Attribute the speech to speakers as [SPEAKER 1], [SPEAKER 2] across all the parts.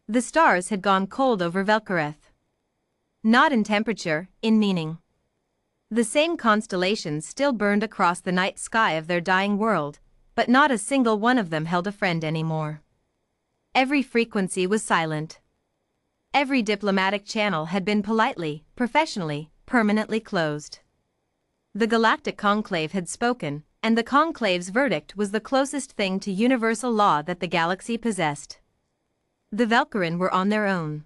[SPEAKER 1] The stars had gone cold over Velkareth. Not in temperature, in meaning. The same constellations still burned across the night sky of their dying world, but not a single one of them held a friend anymore. Every frequency was silent. Every diplomatic channel had been politely, professionally, permanently closed. The Galactic Conclave had spoken, and the Conclave's verdict was the closest thing to universal law that the galaxy possessed. The Velkarin were on their own.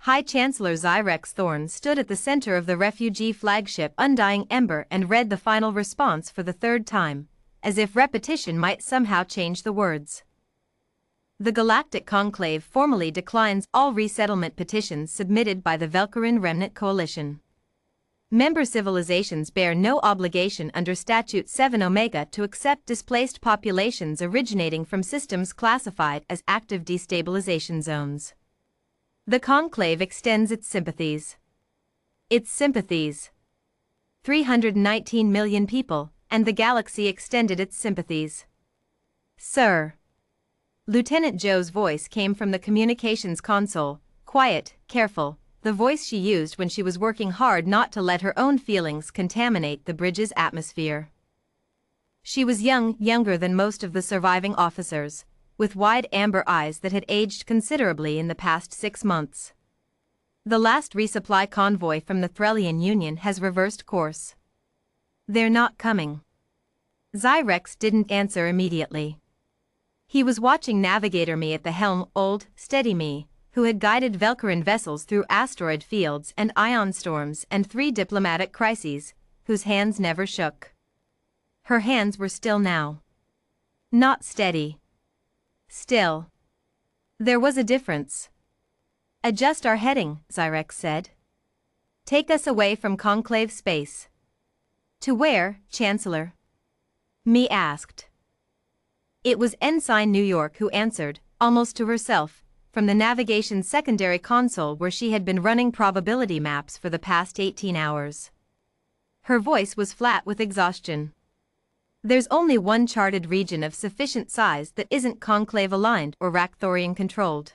[SPEAKER 1] High Chancellor Zyrex Thorn stood at the center of the refugee flagship Undying Ember and read the final response for the third time, as if repetition might somehow change the words. The Galactic Conclave formally declines all resettlement petitions submitted by the Velkarin Remnant Coalition. Member civilizations bear no obligation under Statute 7 Omega to accept displaced populations originating from systems classified as active destabilization zones. The Conclave extends its sympathies. Its sympathies. 319 million people, and the galaxy extended its sympathies. Sir. Lieutenant Joe's voice came from the communications console, quiet, careful, the voice she used when she was working hard not to let her own feelings contaminate the bridge's atmosphere. She was young, younger than most of the surviving officers, with wide amber eyes that had aged considerably in the past 6 months. The last resupply convoy from the Threlian Union has reversed course. They're not coming. Zyrex didn't answer immediately. He was watching Navigator Me at the helm, old, steady Me, who had guided Velkarin vessels through asteroid fields and ion storms and 3 diplomatic crises, whose hands never shook. Her hands were still now. Not steady. Still. There was a difference. Adjust our heading, Zyrex said. Take us away from Conclave space. To where, Chancellor? Me asked. It was Ensign New York who answered, almost to herself, from the navigation's secondary console where she had been running probability maps for the past 18 hours. Her voice was flat with exhaustion. There's only one charted region of sufficient size that isn't Conclave-aligned or Rakthorian-controlled.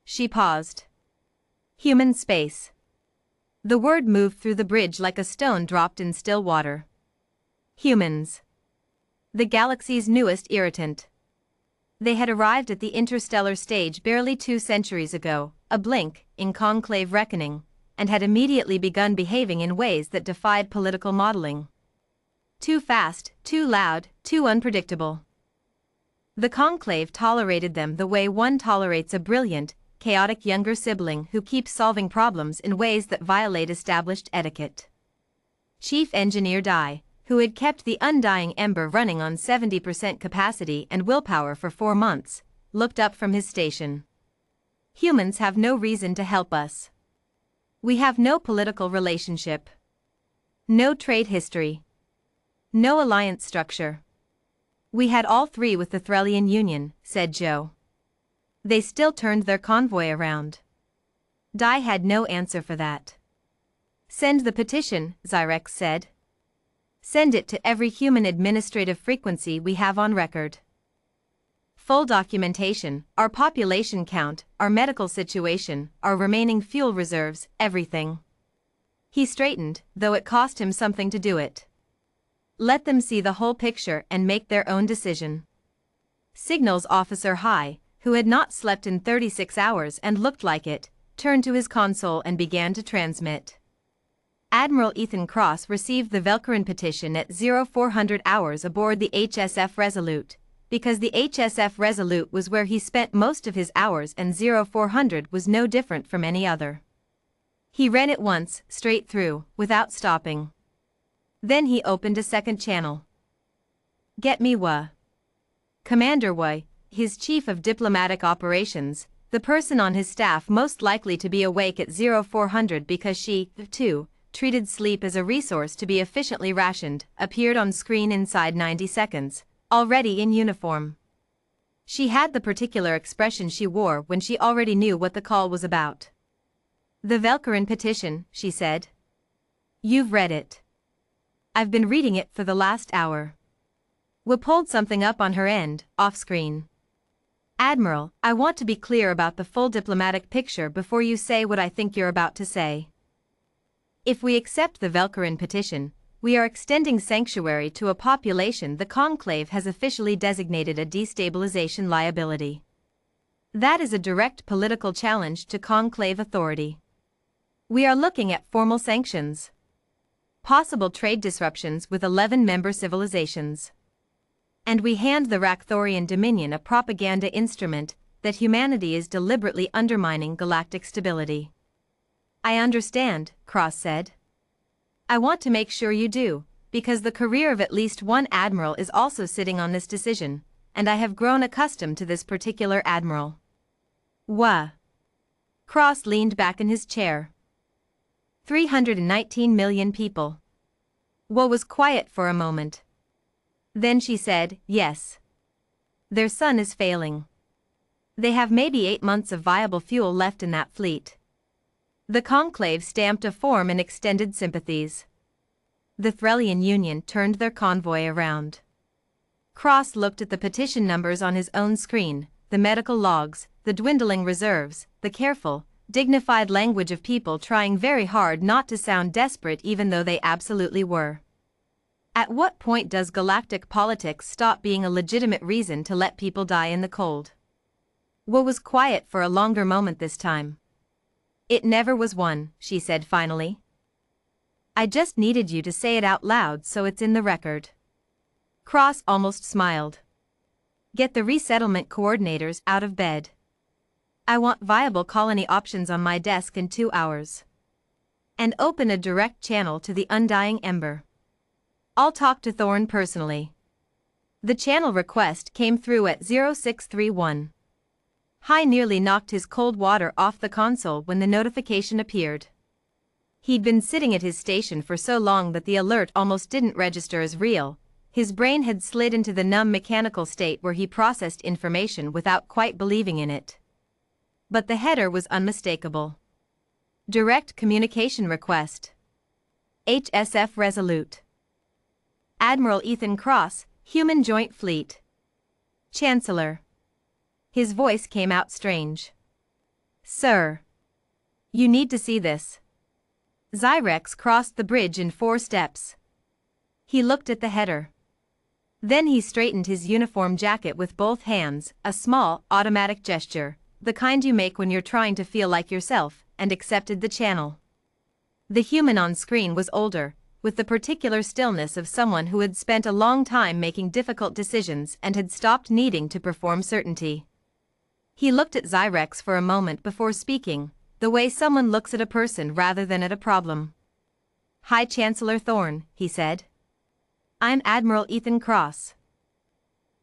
[SPEAKER 1] She paused. Human space. The word moved through the bridge like a stone dropped in still water. Humans. The galaxy's newest irritant. They had arrived at the interstellar stage barely 2 centuries ago, a blink, in Conclave reckoning, and had immediately begun behaving in ways that defied political modeling. Too fast, too loud, too unpredictable. The Conclave tolerated them the way one tolerates a brilliant, chaotic younger sibling who keeps solving problems in ways that violate established etiquette. Chief Engineer Dai, who had kept the Undying Ember running on 70% capacity and willpower for 4 months, looked up from his station. Humans have no reason to help us. We have no political relationship. No trade history. No alliance structure. We had all 3 with the Threlian Union, said Joe. They still turned their convoy around. Dai had no answer for that. Send the petition, Zyrex said. Send it to every human administrative frequency we have on record. Full documentation, our population count, our medical situation, our remaining fuel reserves, everything. He straightened, though it cost him something to do it. Let them see the whole picture and make their own decision. Signals Officer High, who had not slept in 36 hours and looked like it, turned to his console and began to transmit. Admiral Ethan Cross received the Velkarin petition at 0400 hours aboard the HSF Resolute, because the HSF Resolute was where he spent most of his hours and 0400 was no different from any other. He ran it once, straight through, without stopping. Then he opened a second channel. Get me Wa. Commander Wa, his chief of diplomatic operations, the person on his staff most likely to be awake at 0400 because she, too, treated sleep as a resource to be efficiently rationed, appeared on screen inside 90 seconds, already in uniform. She had the particular expression she wore when she already knew what the call was about. The Velkarin petition, she said. You've read it. I've been reading it for the last hour. We pulled something up on her end, off-screen. Admiral, I want to be clear about the full diplomatic picture before you say what I think you're about to say. If we accept the Velkarin petition, we are extending sanctuary to a population the Conclave has officially designated a destabilization liability. That is a direct political challenge to Conclave authority. We are looking at formal sanctions. Possible trade disruptions with 11 member civilizations. And we hand the Rakthorian Dominion a propaganda instrument that humanity is deliberately undermining galactic stability. I understand, Cross said. I want to make sure you do, because the career of at least one admiral is also sitting on this decision, and I have grown accustomed to this particular admiral. Wha? Cross leaned back in his chair. 319 million people. Wha was quiet for a moment. Then she said, yes. Their sun is failing. They have maybe 8 months of viable fuel left in that fleet. The Conclave stamped a form and extended sympathies. The Threllian Union turned their convoy around. Cross looked at the petition numbers on his own screen, the medical logs, the dwindling reserves, the careful, dignified language of people trying very hard not to sound desperate even though they absolutely were. At what point does galactic politics stop being a legitimate reason to let people die in the cold? Wha was quiet for a longer moment this time. It never was one, she said finally. I just needed you to say it out loud so it's in the record. Cross almost smiled. Get the resettlement coordinators out of bed. I want viable colony options on my desk in 2 hours. And open a direct channel to the undying ember. I'll talk to Thorne personally. The channel request came through at 0631. High nearly knocked his cold water off the console when the notification appeared. He'd been sitting at his station for so long that the alert almost didn't register as real. His brain had slid into the numb mechanical state where he processed information without quite believing in it. But the header was unmistakable. Direct communication request. HSF Resolute. Admiral Ethan Cross, Human Joint Fleet. Chancellor. His voice came out strange. Sir. You need to see this. Zyrex crossed the bridge in 4 steps. He looked at the header. Then he straightened his uniform jacket with both hands, a small, automatic gesture, the kind you make when you're trying to feel like yourself, and accepted the channel. The human on screen was older, with the particular stillness of someone who had spent a long time making difficult decisions and had stopped needing to perform certainty. He looked at Zyrex for a moment before speaking, the way someone looks at a person rather than at a problem. High Chancellor Thorne, he said. I'm Admiral Ethan Cross.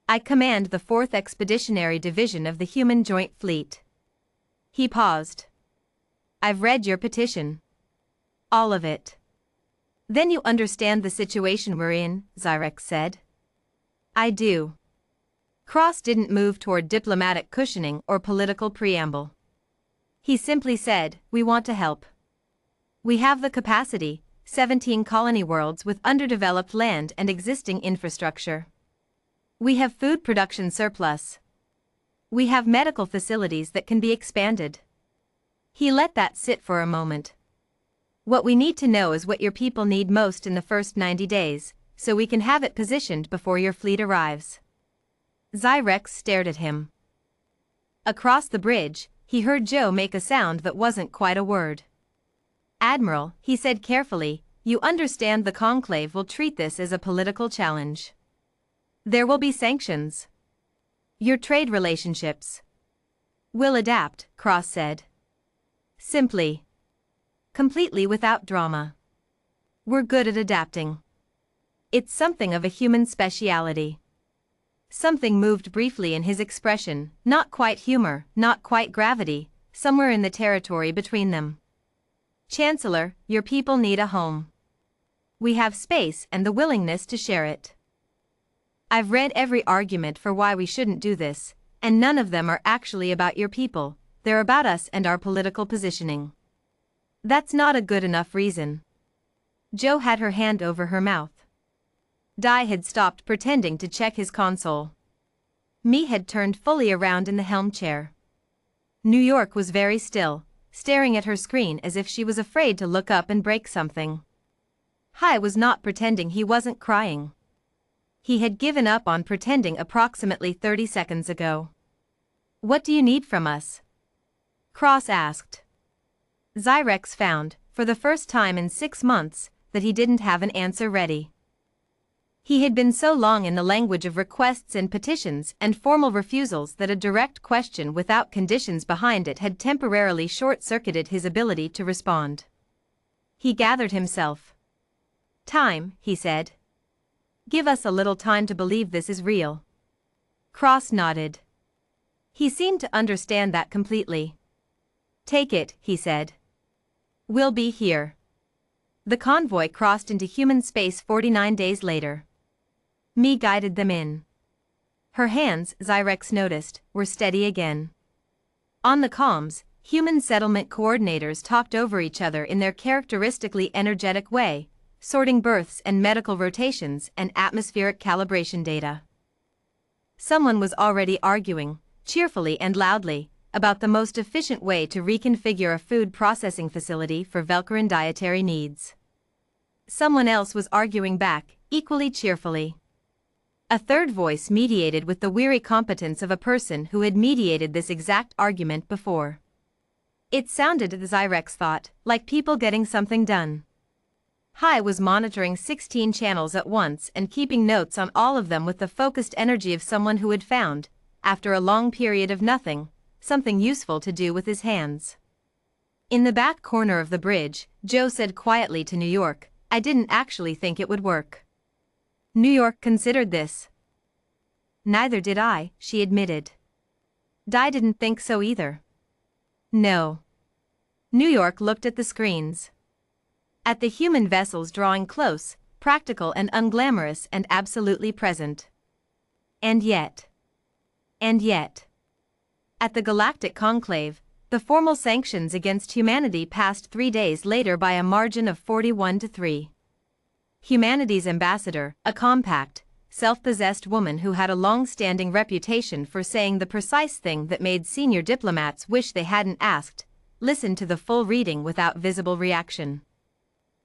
[SPEAKER 1] I command the 4th Expeditionary Division of the Human Joint Fleet. He paused. I've read your petition. All of it. Then you understand the situation we're in, Zyrex said. I do. Cross didn't move toward diplomatic cushioning or political preamble. He simply said, we want to help. We have the capacity, 17 colony worlds with underdeveloped land and existing infrastructure. We have food production surplus. We have medical facilities that can be expanded. He let that sit for a moment. What we need to know is what your people need most in the first 90 days, so we can have it positioned before your fleet arrives. Zyrex stared at him. Across the bridge, he heard Joe make a sound that wasn't quite a word. Admiral, he said carefully, you understand the Conclave will treat this as a political challenge. There will be sanctions. Your trade relationships will adapt, Cross said. Simply. Completely without drama. We're good at adapting. It's something of a human speciality. Something moved briefly in his expression, not quite humor, not quite gravity, somewhere in the territory between them. Chancellor, your people need a home. We have space and the willingness to share it. I've read every argument for why we shouldn't do this, and none of them are actually about your people, they're about us and our political positioning. That's not a good enough reason. Jo had her hand over her mouth. Dai had stopped pretending to check his console. Me had turned fully around in the helm chair. New York was very still, staring at her screen as if she was afraid to look up and break something. Hai was not pretending he wasn't crying. He had given up on pretending approximately 30 seconds ago. "What do you need from us?" Cross asked. Zyrex found, for the first time in 6 months, that he didn't have an answer ready. He had been so long in the language of requests and petitions and formal refusals that a direct question without conditions behind it had temporarily short-circuited his ability to respond. He gathered himself. "Time," he said. "Give us a little time to believe this is real." Cross nodded. He seemed to understand that completely. "Take it," he said. "We'll be here." The convoy crossed into human space 49 days later. Me guided them in. Her hands, Zyrex noticed, were steady again. On the comms, human settlement coordinators talked over each other in their characteristically energetic way, sorting births and medical rotations and atmospheric calibration data. Someone was already arguing, cheerfully and loudly, about the most efficient way to reconfigure a food processing facility for Velcaran dietary needs. Someone else was arguing back, equally cheerfully. A third voice mediated with the weary competence of a person who had mediated this exact argument before. It sounded, as Zyrex thought, like people getting something done. Hai was monitoring 16 channels at once and keeping notes on all of them with the focused energy of someone who had found, after a long period of nothing, something useful to do with his hands. In the back corner of the bridge, Joe said quietly to New York, "I didn't actually think it would work." New York considered this. "Neither did I," she admitted. "Di didn't think so either." "No." New York looked at the screens. At the human vessels drawing close, practical and unglamorous and absolutely present. And yet. At the Galactic Conclave, the formal sanctions against humanity passed 3 days later by a margin of 41-3. Humanity's ambassador, a compact, self-possessed woman who had a long-standing reputation for saying the precise thing that made senior diplomats wish they hadn't asked, listened to the full reading without visible reaction.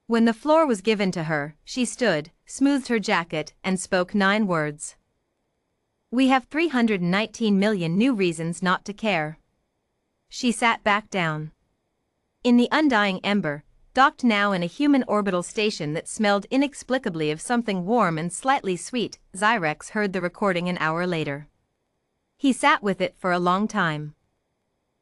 [SPEAKER 1] When the floor was given to her, she stood, smoothed her jacket, and spoke 9 words. "We have 319 million new reasons not to care." She sat back down. In the undying ember, docked now in a human orbital station that smelled inexplicably of something warm and slightly sweet, Zyrex heard the recording an hour later. He sat with it for a long time.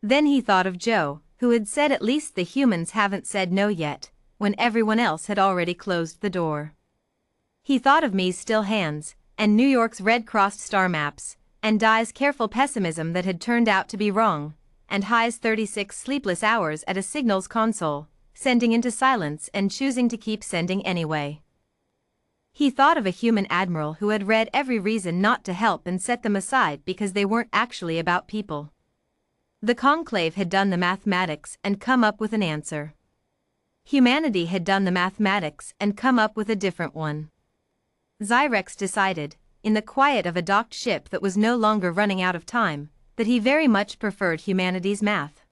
[SPEAKER 1] Then he thought of Joe, who had said at least the humans haven't said no yet, when everyone else had already closed the door. He thought of Me's still hands, and New York's red-crossed star maps, and Di's careful pessimism that had turned out to be wrong, and Hai's 36 sleepless hours at a signals console, sending into silence and choosing to keep sending anyway. He thought of a human admiral who had read every reason not to help and set them aside because they weren't actually about people. The conclave had done the mathematics and come up with an answer. Humanity had done the mathematics and come up with a different one. Zyrex decided, in the quiet of a docked ship that was no longer running out of time, that he very much preferred humanity's math.